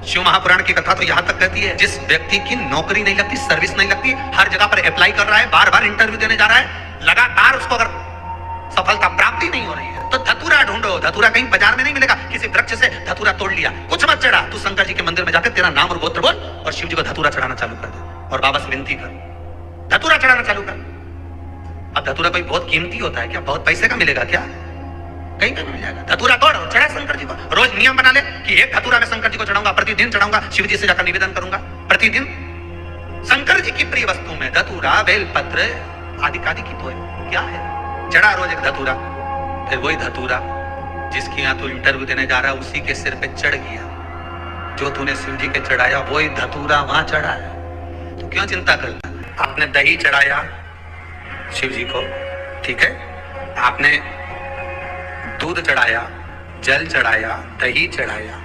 शिव महापुराण की कथा तो यहां तक कहती है, जिस व्यक्ति की नौकरी नहीं लगती, सर्विस नहीं लगती, हर जगह पर अप्लाई कर रहा है, बार बार इंटरव्यू देने जा रहा है, लगातार उसको अगर सफलता प्राप्ति नहीं हो रही है तो धतूरा ढूंढो। धतूरा कहीं बाजार में नहीं मिलेगा, किसी वृक्ष से धतूरा तोड़ लिया, कुछ मत चढ़ा, तू शंकर जी के मंदिर में जाकर तेरा नाम और गोत्र बोल और शिव जी को धतूरा चढ़ाना चालू कर दे और बाबा से विनती कर, धतूरा चढ़ाना चालू कर। अब धतूरा कोई बहुत कीमती होता है क्या? बहुत पैसे का मिलेगा क्या? कहीं पे मिल जाएगा। धतूरा तोड़ और चढ़ा शंकर जी को। रोज नियम बना ले कि एक धतूरा मैं शंकर जी को चढ़ाऊंगा, प्रतिदिन चढ़ाऊंगा, शिव जी से जाकर निवेदन करूंगा प्रतिदिन। शंकर जी की प्रिय वस्तु में धतूरा, बेलपत्र आदि की तो क्या है, चढ़ा रोज एक धतूरा। फिर वही धतूरा जिसकी यहाँ तू इंटरव्यू देने जा रहा है उसी के सिर पे चढ़ गया, जो तूने शिव जी के चढ़ाया वही धतूरा वहां चढ़ा है, तो क्यों चिंता करता? आपने दही चढ़ाया शिव जी को, ठीक है, आपने दूध चढ़ाया, जल चढ़ाया, दही चढ़ाया,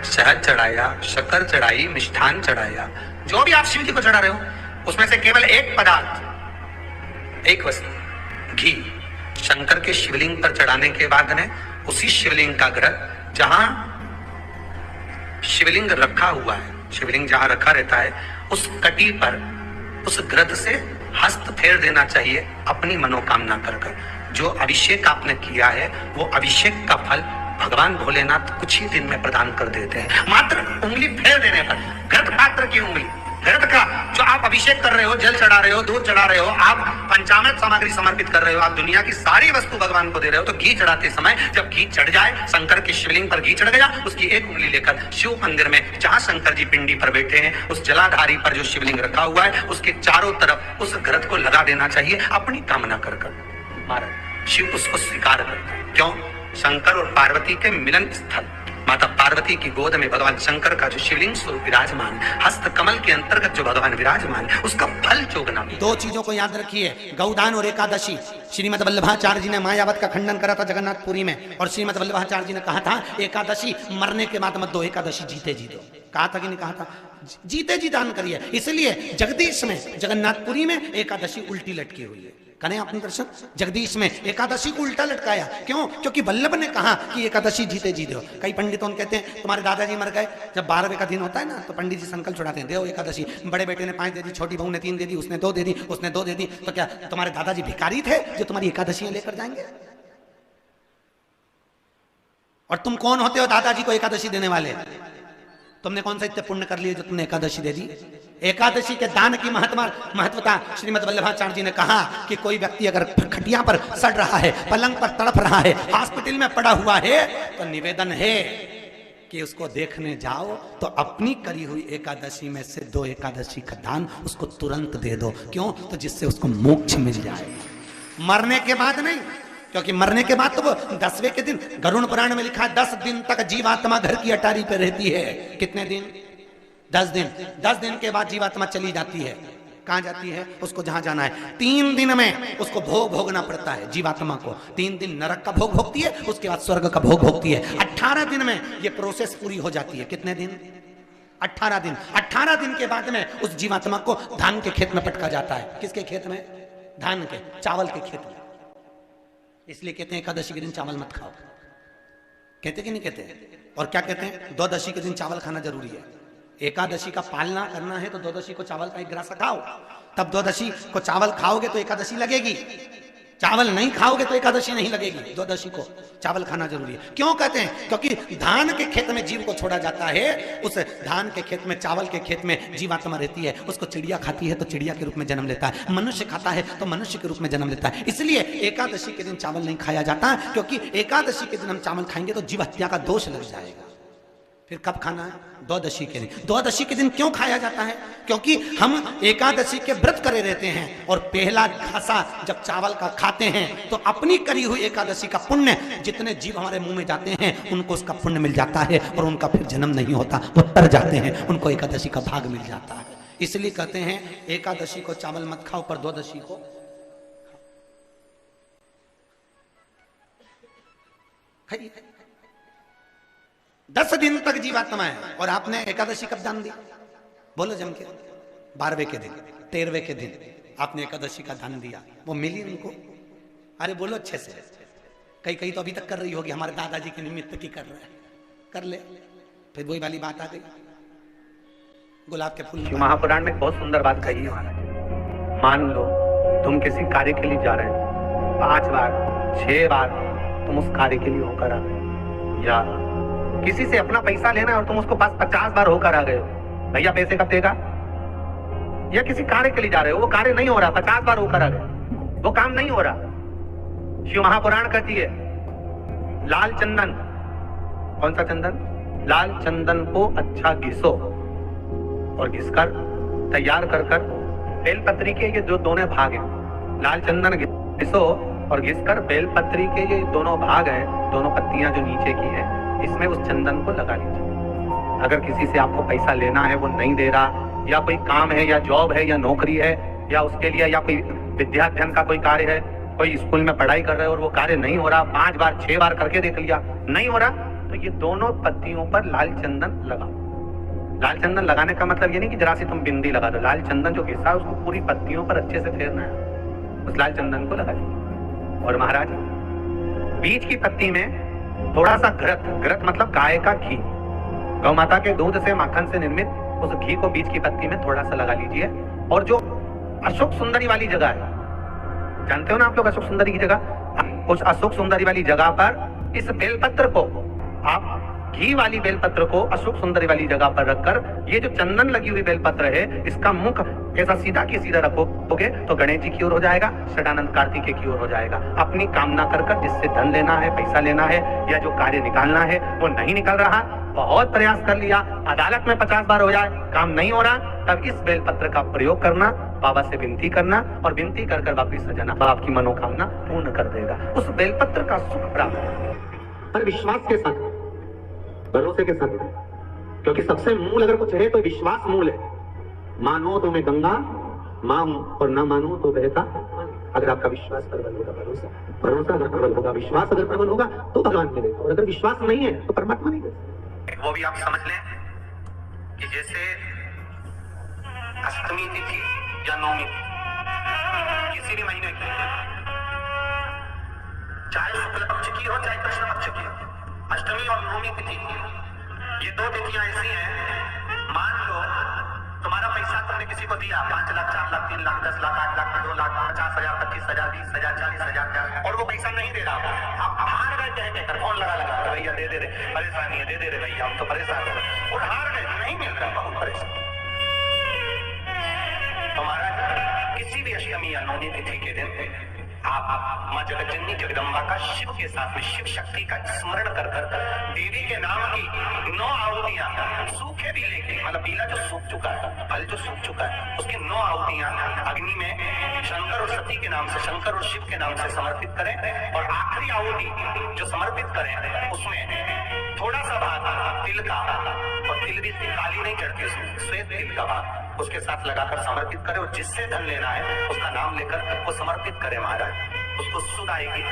शहद चढ़ाया, शक्कर चढ़ाई, मिष्ठान चढ़ाया, जो भी आप शिव जी को चढ़ा रहे हो उसमें से केवल एक पदार्थ, एक वस्तु, घी, शंकर के शिवलिंग पर चढ़ाने के बाद में उसी शिवलिंग का ग्रह जहां शिवलिंग रखा हुआ है, शिवलिंग जहां रखा रहता है उस कटी पर उस ग्रह से हस्त फेर देना चाहिए अपनी मनोकामना कर। जो अभिषेक आपने किया है वो अभिषेक का फल भगवान भोलेनाथ कुछ ही दिन में प्रदान कर देते हैं। मात्र उंगली फेर देने पर, घृत पात्र की उंगली, घृत का जो आप अभिषेक कर रहे हो, जल चढ़ा रहे हो, दूध चढ़ा रहे हो, आप पंचामृत सामग्री समर्पित कर रहे हो, आप दुनिया की सारी वस्तु भगवान को दे रहे हो, तो घी चढ़ाते समय जब घी चढ़ जाए, शंकर के शिवलिंग पर घी चढ़ गया, उसकी एक उंगली लेकर शिव मंदिर में जहां शंकर जी पिंडी पर बैठे हैं उस जलाधारी पर जो शिवलिंग रखा हुआ है उसके चारों तरफ उस घृत को लगा देना चाहिए अपनी कामना कर। महाराज शिव उसको स्वीकार करते। क्यों? शंकर और पार्वती के मिलन स्थल माता पार्वती की गोद में भगवान शंकर का जो शिवलिंग स्वरूप विराजमान, हस्त कमल के अंतर्गत जो भगवान विराजमान, उसका फल चोगना। दो चीजों को याद रखिए, गौदान और एकादशी। श्रीमद वल्लभाचार्य जी ने मायावत का खंडन करा था जगन्नाथपुरी में, और श्रीमद वल्लभाचार्य जी ने कहा था एकादशी मरने के बाद मत दो, एकादशी जीते जी दो। कहा था कि नहीं कहा था? जीते जी दान करिए। इसलिए जगदीश में जगन्नाथपुरी में एकादशी उल्टी लटकी हुई है। करें अपने दर्शन, जगदीश में एकादशी को उल्टा लटकाया। क्यों? क्योंकि वल्लभ ने कहा कि एकादशी जीते जी दो। कई पंडितों कहते हैं तुम्हारे दादाजी मर गए, जब 12वें का दिन होता है ना तो पंडित जी संकल्प छुड़ाते हैं, दो एकादशी। बड़े बेटे ने 5 दे दी, छोटी बहू ने 3 दे दी, उसने 2 दे दी, उसने 2 दे दी, तो क्या तुम्हारे दादाजी भिखारी थे जो तुम्हारी एकादशियां लेकर जाएंगे? और तुम कौन होते हो दादाजी को एकादशी देने वाले? तुमने कौन सा इतने पुण्य कर लिए जो तुमने एकादशी दे दी? एकादशी के दान की महत्वता श्रीमद वल्लभाचार्य जी ने कहा कि कोई व्यक्ति अगर खटिया पर सड़ रहा है, पलंग पर तड़प रहा है, हॉस्पिटल में पड़ा हुआ है, तो निवेदन है कि उसको देखने जाओ तो अपनी करी हुई एकादशी में से 2 एकादशी का दान उसको तुरंत दे दो। क्यों? तो जिससे उसको मोक्ष मिल जाए, मरने के बाद नहीं। क्योंकि मरने के बाद तो वो 10वें के दिन, गरुड़ पुराण में लिखा है 10 दिन तक जीवात्मा घर की अटारी पे रहती है। कितने दिन? 10 दिन। 10 दिन के बाद जीवात्मा चली जाती है। कहां जाती है? उसको जहां जाना है। 3 दिन में उसको भोग भोगना पड़ता है जीवात्मा को। 3 दिन नरक का भोग भोगती है, उसके बाद स्वर्ग का भोग भोगती है। 18 दिन में ये प्रोसेस पूरी हो जाती है। कितने दिन? 18 दिन। 18 दिन के बाद में उस जीवात्मा को धान के खेत में पटका जाता है। किसके खेत में? धान के, चावल के खेत में। इसलिए कहते हैं एकादशी के दिन चावल मत खाओ। कहते कि नहीं कहते? और क्या कहते हैं? द्वादशी के दिन चावल खाना जरूरी है। एकादशी का पालना करना है तो द्वादशी को चावल का 1 ग्रास खाओ, तब द्वादशी को चावल खाओगे तो एकादशी लगेगी। चावल नहीं खाओगे तो एकादशी नहीं लगेगी। द्वादशी को चावल खाना जरूरी है। क्यों कहते हैं? क्योंकि धान के खेत में जीव को छोड़ा जाता है, उस धान के खेत में, चावल के खेत में जीवात्मा रहती है। उसको चिड़िया खाती है तो चिड़िया के रूप में जन्म लेता है, मनुष्य खाता है तो मनुष्य के रूप में जन्म लेता है। इसलिए एकादशी के दिन चावल नहीं खाया जाता, क्योंकि एकादशी के दिन हम चावल खाएंगे तो जीव हत्या का दोष लग जाएगा। फिर कब खाना है? द्वादशी के दिन। द्वादशी के दिन क्यों खाया जाता है? क्योंकि हम एकादशी के व्रत करे रहते हैं, और पहला खासा जब चावल का खाते हैं तो अपनी करी हुई एकादशी का पुण्य, जितने जीव हमारे मुंह में जाते हैं उनको उसका पुण्य मिल जाता है, और उनका फिर जन्म नहीं होता, वो तर जाते हैं, उनको एकादशी का भाग मिल जाता है। इसलिए कहते हैं एकादशी को चावल मत खाओ, पर द्वादशी को खाइए। 10 दिन तक जीवात्मा है, और आपने एकादशी कब दान दी? बोलो जम के। 12वें के दिन, 13वें के दिन आपने एकादशी का दान दिया, वो मिली उनको? अरे बोलो अच्छे से। कई तो अभी तक कर रही होगी, हमारे दादाजी के निमित्त की कर रहे हैं, कर ले। फिर वही वाली बात आ गई, गुलाब के फूल शिव महापुराण में एक बहुत सुंदर बात कही है महाराज। मान लो तुम किसी कार्य के लिए जा रहे हो, 5 बार 6 बार तुम उस कार्य के लिए होकर आ गए, या किसी से अपना पैसा लेना है और तुम उसको पास 50 बार होकर आ गए हो, भैया पैसे कब देगा? या किसी कार्य के लिए जा रहे हो, वो कार्य नहीं हो रहा, 50 बार होकर आ गए, वो काम नहीं हो रहा। शिव महापुराण कहती है लाल चंदन, कौन सा चंदन? लाल चंदन को अच्छा घिसो और घिसकर तैयार कर कर बेलपत्री के ये जो दोनों भाग हैं, लाल चंदन घिसो और घिसकर बेलपत्री के ये दोनों भाग हैं, दोनों पत्तियां जो नीचे की हैं, इसमें उस चंदन को लगा लीजिए। अगर किसी से आपको पैसा लेना है, वो नहीं दे रहा, या कोई काम है या जॉब है या नौकरी है या उसके लिए, या कोई विद्याध्ययन का कोई कार्य है, कोई स्कूल में पढ़ाई कर रहे हो और वो कार्य नहीं हो रहा, 5 बार 6 बार करके देख लिया नहीं हो रहा, तो ये दोनों पत्तियों पर लाल चंदन लगाओ। लाल चंदन लगाने का मतलब ये नहीं कि जरा सी तुम बिंदी लगा दो, लाल चंदन जो घिसा है उसको पूरी पत्तियों पर अच्छे से फेरना है, उस लाल चंदन को लगा दीजिए। और महाराज बीच की पत्ती में थोड़ा सा घृत मतलब गाय का घी, गौ माता के दूध से माखन से निर्मित उस घी को बीच की पत्ती में थोड़ा सा लगा लीजिए। और जो अशोक सुंदरी वाली जगह है, जानते हो ना आप लोग अशोक सुंदरी की जगह, उस अशोक सुंदरी वाली जगह पर इस बेलपत्र को, आप घी वाली बेलपत्र को अशोक सुंदरी वाली जगह पर रखकर, ये जो चंदन लगी हुई बेलपत्र है, इसका मुख ऐसा सीधा की सीधा रखोगे तो गणेश जी की ओर हो जाएगा, षडानंद कार्तिकेय की ओर हो जाएगा। अपनी कामना कर कर जिससे धन लेना है, पैसा लेना है या जो कार्य निकालना है वो नहीं निकल रहा, बहुत प्रयास कर लिया, अदालत में 50 बार हो जाए, काम नहीं हो रहा, तब इस बेलपत्र का प्रयोग करना, बाबा से विनती करना और विनती कर कर वापिस जाना, आपकी मनोकामना पूर्ण कर देगा। उस बेलपत्र का सुख प्राप्त पर विश्वास के साथ, भरोसे के साथ, क्योंकि सबसे मूल अगर कुछ है तो विश्वास मूल है। मानो तो मैं गंगा, मान और ना मानो तो बहता। अगर आपका विश्वास प्रबल होगा, भरोसा अगर प्रबल होगा, विश्वास अगर प्रबल होगा तो भगवान मिलेगा, और अगर विश्वास नहीं है तो परमात्मा नहीं मिलेगा। वो भी आप समझ लें कि जैसे अष्टमी तिथि या नवमी किसी भी महीने की, चाहे शुक्ल पक्ष की हो चाहे कृष्ण पक्ष की हो, अष्टमी और नवमी तिथि, ये 2 तिथियां ऐसी हैं, मान लो तुम्हारा पैसा तुमने किसी को दिया, 5 लाख 4 लाख 3 लाख 10 लाख 8 लाख 2 लाख 50,000 25,000 20,000 40,000 और वो पैसा नहीं दे रहा, आप हार गए, कहकर फोन लगा भैया दे दे परेशानी है, दे दे भैया हम तो परेशान है, और हार गए, नहीं मिल रहा, बहुत परेशान। हमारा किसी भी अष्टमी या नवमी तिथि के दिन आप मां जगतजननी जगदम्बा का शिव के साथ में शिव शक्ति का स्मरण कर कर देवी के नाम की 9 आहुतियां, सूखे भी लेके, मतलब पीला जो सूख चुका है, फल जो सूख चुका है, उसकी 9 आहुतियां अग्नि में शंकर और सती के नाम से, शंकर और शिव के नाम से समर्पित करें, और आखिरी आहुति जो समर्पित करें उसमें थोड़ा सा भाग तिल का, और तिल भी काली नहीं चढ़ती, उसमें श्वेत तिल का भाग उसके साथ लगाकर समर्पित करें, और जिससे धन लेना है उसका नाम लेकर वो समर्पित करें महाराज, उसको सुध आएगी।